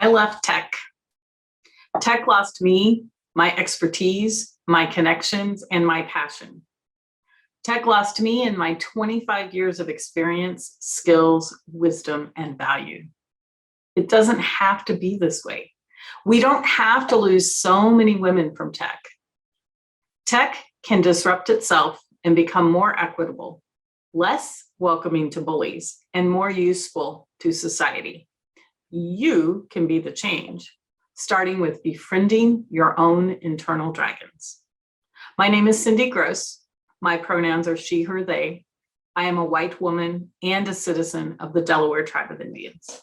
I left tech. Tech lost me, my expertise, my connections, and my passion. Tech lost me and my 25 years of experience, skills, wisdom, and value. It doesn't have to be this way. We don't have to lose so many women from tech. Tech can disrupt itself and become more equitable, less welcoming to bullies, and more useful to society. You can be the change, starting with befriending your own internal dragons. My name is Cindy Gross. My pronouns are she, her, they. I am a white woman and a citizen of the Delaware Tribe of Indians.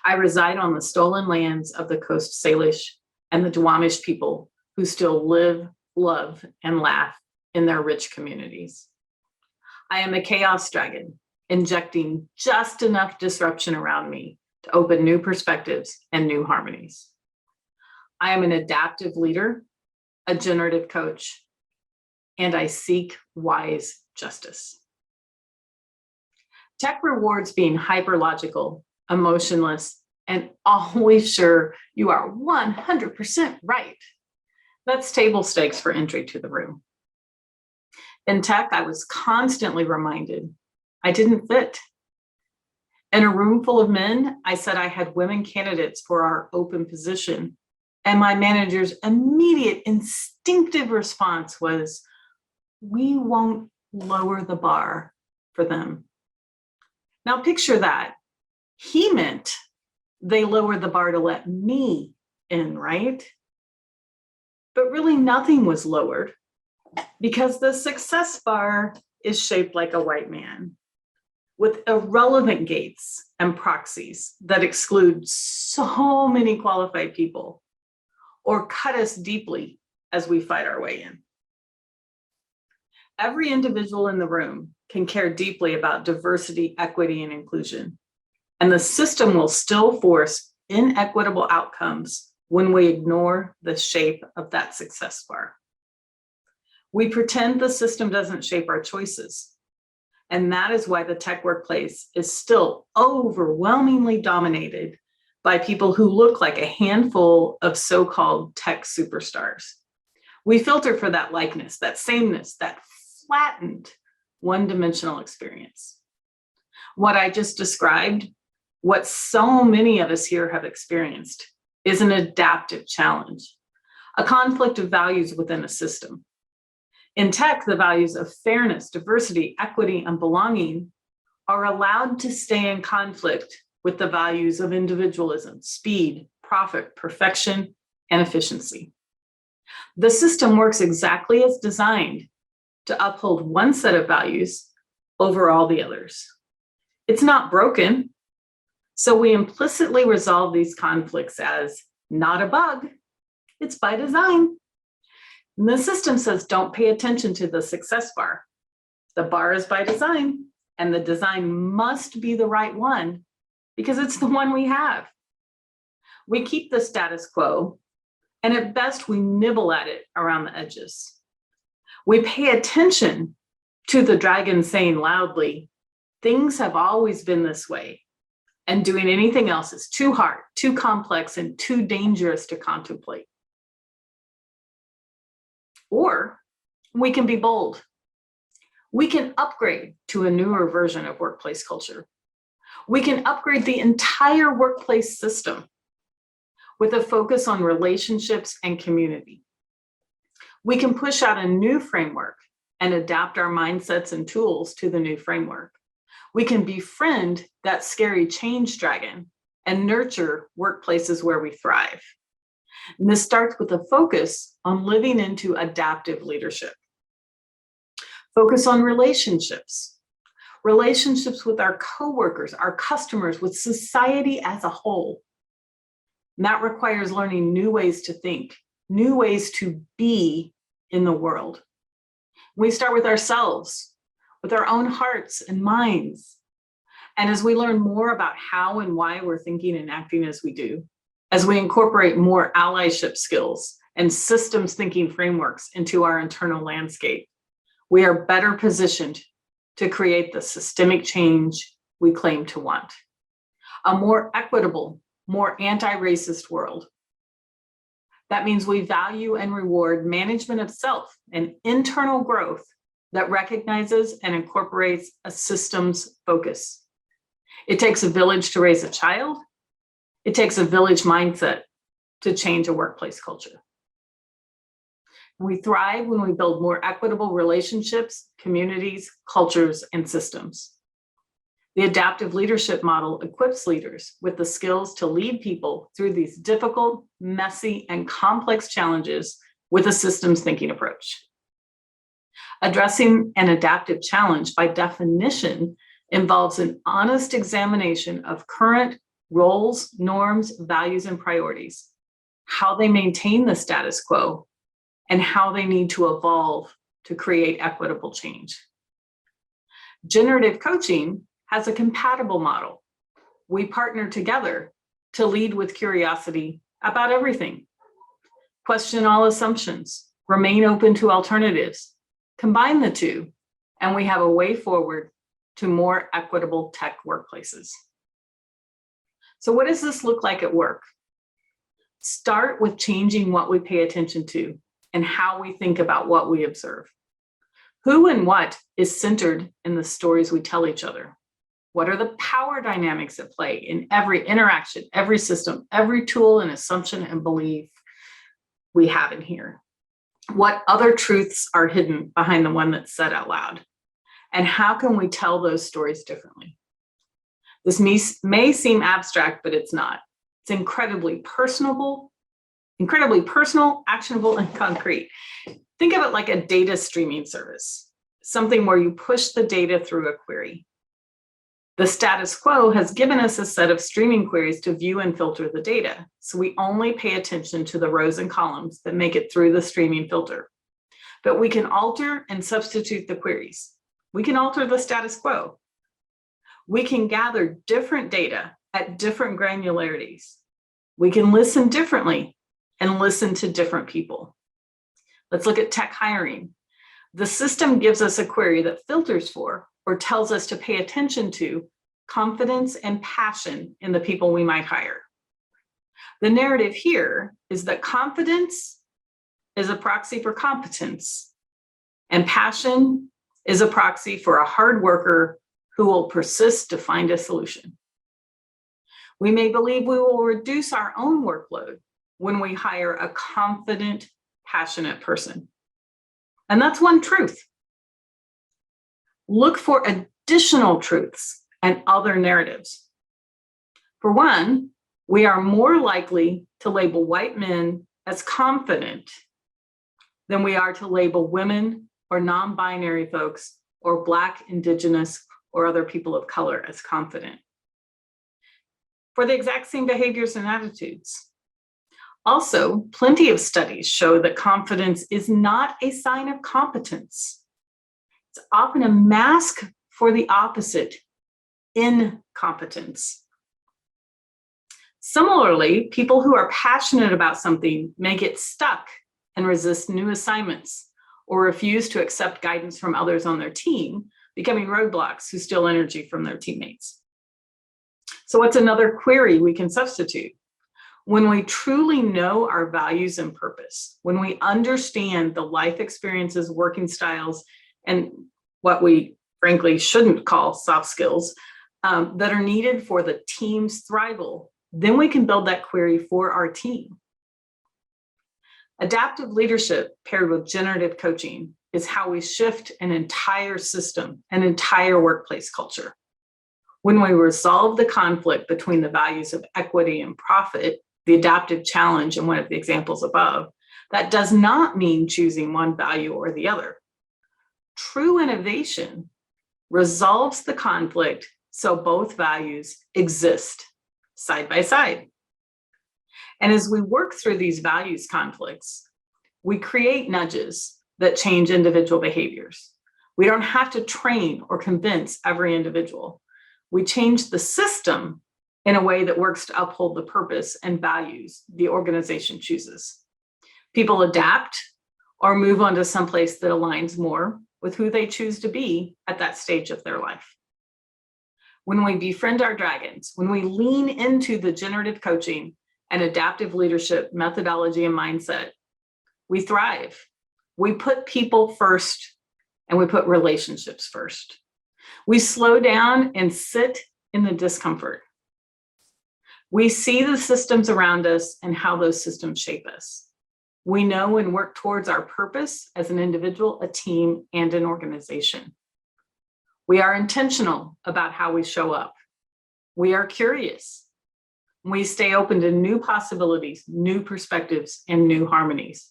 I reside on the stolen lands of the Coast Salish and the Duwamish people who still live, love, and laugh in their rich communities. I am a chaos dragon, injecting just enough disruption around me to open new perspectives and new harmonies. I am an adaptive leader, a generative coach, and I seek wise justice. Tech rewards being hyperlogical, emotionless, and always sure you are 100% right. That's table stakes for entry to the room. In tech, I was constantly reminded I didn't fit. In a room full of men, I said I had women candidates for our open position, and my manager's immediate instinctive response was, "We won't lower the bar for them." Now picture that. He meant they lowered the bar to let me in, right? But really nothing was lowered because the success bar is shaped like a white man with irrelevant gates and proxies that exclude so many qualified people or cut us deeply as we fight our way in. Every individual in the room can care deeply about diversity, equity, and inclusion, and the system will still force inequitable outcomes when we ignore the shape of that success bar. We pretend the system doesn't shape our choices, and that is why the tech workplace is still overwhelmingly dominated by people who look like a handful of so-called tech superstars. We filter for that likeness, that sameness, that flattened, one-dimensional experience. What I just described, what so many of us here have experienced, is an adaptive challenge, a conflict of values within a system. In tech, the values of fairness, diversity, equity, and belonging are allowed to stay in conflict with the values of individualism, speed, profit, perfection, and efficiency. The system works exactly as designed to uphold one set of values over all the others. It's not broken, so we implicitly resolve these conflicts as not a bug, it's by design. And the system says don't pay attention to the success bar. The bar is by design, and the design must be the right one because it's the one we have. We keep the status quo, and at best we nibble at it around the edges. We pay attention to the dragon saying loudly, "Things have always been this way, and doing anything else is too hard, too complex, and too dangerous to contemplate." Or we can be bold. We can upgrade to a newer version of workplace culture. We can upgrade the entire workplace system with a focus on relationships and community. We can push out a new framework and adapt our mindsets and tools to the new framework. We can befriend that scary change dragon and nurture workplaces where we thrive. And this starts with a focus on living into adaptive leadership. Focus on relationships. Relationships with our coworkers, our customers, with society as a whole. And that requires learning new ways to think, new ways to be in the world. We start with ourselves, with our own hearts and minds. And as we learn more about how and why we're thinking and acting as we do, as we incorporate more allyship skills and systems thinking frameworks into our internal landscape, we are better positioned to create the systemic change we claim to want. A more equitable, more anti-racist world. That means we value and reward management of self and internal growth that recognizes and incorporates a systems focus. It takes a village to raise a child. It takes a village mindset to change a workplace culture. We thrive when we build more equitable relationships, communities, cultures, and systems. The adaptive leadership model equips leaders with the skills to lead people through these difficult, messy, and complex challenges with a systems thinking approach. Addressing an adaptive challenge, by definition, involves an honest examination of current roles, norms, values, and priorities, how they maintain the status quo, and how they need to evolve to create equitable change. Generative coaching has a compatible model. We partner together to lead with curiosity about everything, question all assumptions, remain open to alternatives, combine the two, and we have a way forward to more equitable tech workplaces. So what does this look like at work? Start with changing what we pay attention to and how we think about what we observe. Who and what is centered in the stories we tell each other? What are the power dynamics at play in every interaction, every system, every tool and assumption and belief we have in here? What other truths are hidden behind the one that's said out loud? And how can we tell those stories differently? This may seem abstract, but it's not. It's incredibly personal, actionable, and concrete. Think of it like a data streaming service, something where you push the data through a query. The status quo has given us a set of streaming queries to view and filter the data, so we only pay attention to the rows and columns that make it through the streaming filter. But we can alter and substitute the queries. We can alter the status quo. We can gather different data at different granularities. We can listen differently and listen to different people. Let's look at tech hiring. The system gives us a query that filters for or tells us to pay attention to confidence and passion in the people we might hire. The narrative here is that confidence is a proxy for competence, and passion is a proxy for a hard worker who will persist to find a solution. We may believe we will reduce our own workload when we hire a confident, passionate person. And that's one truth. Look for additional truths and other narratives. For one, we are more likely to label white men as confident than we are to label women or non-binary folks or Black, Indigenous, or other people of color as confident, for the exact same behaviors and attitudes. Also, plenty of studies show that confidence is not a sign of competence. It's often a mask for the opposite, incompetence. Similarly, people who are passionate about something may get stuck and resist new assignments or refuse to accept guidance from others on their team, becoming roadblocks who steal energy from their teammates. So what's another query we can substitute? When we truly know our values and purpose, when we understand the life experiences, working styles, and what we frankly shouldn't call soft skills that are needed for the team's thrival, then we can build that query for our team. Adaptive leadership paired with generative coaching is how we shift an entire system, an entire workplace culture. When we resolve the conflict between the values of equity and profit, the adaptive challenge in one of the examples above, that does not mean choosing one value or the other. True innovation resolves the conflict so both values exist side by side. And as we work through these values conflicts, we create nudges that change individual behaviors. We don't have to train or convince every individual. We change the system in a way that works to uphold the purpose and values the organization chooses. People adapt or move on to someplace that aligns more with who they choose to be at that stage of their life. when we befriend our dragons, when we lean into the generative coaching and adaptive leadership methodology and mindset, we thrive. We put people first and we put relationships first. We slow down and sit in the discomfort. We see the systems around us and how those systems shape us. We know and work towards our purpose as an individual, a team, and an organization. We are intentional about how we show up. We are curious. We stay open to new possibilities, new perspectives, and new harmonies.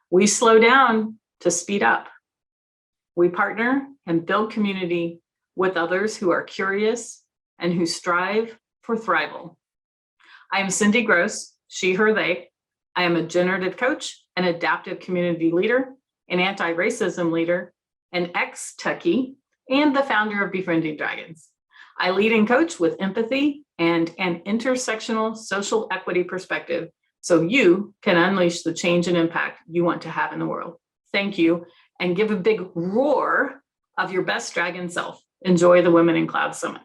We slow down to speed up. We partner and build community with others who are curious and who strive for thrival. I am Cindy Gross, she, her, they. I am a generative coach, an adaptive community leader, an anti-racism leader, an ex-techie, and the founder of Befriending Dragons. I lead and coach with empathy and an intersectional social equity perspective so you can unleash the change and impact you want to have in the world. Thank you, and give a big roar of your best dragon self. Enjoy the Women in Cloud Summit.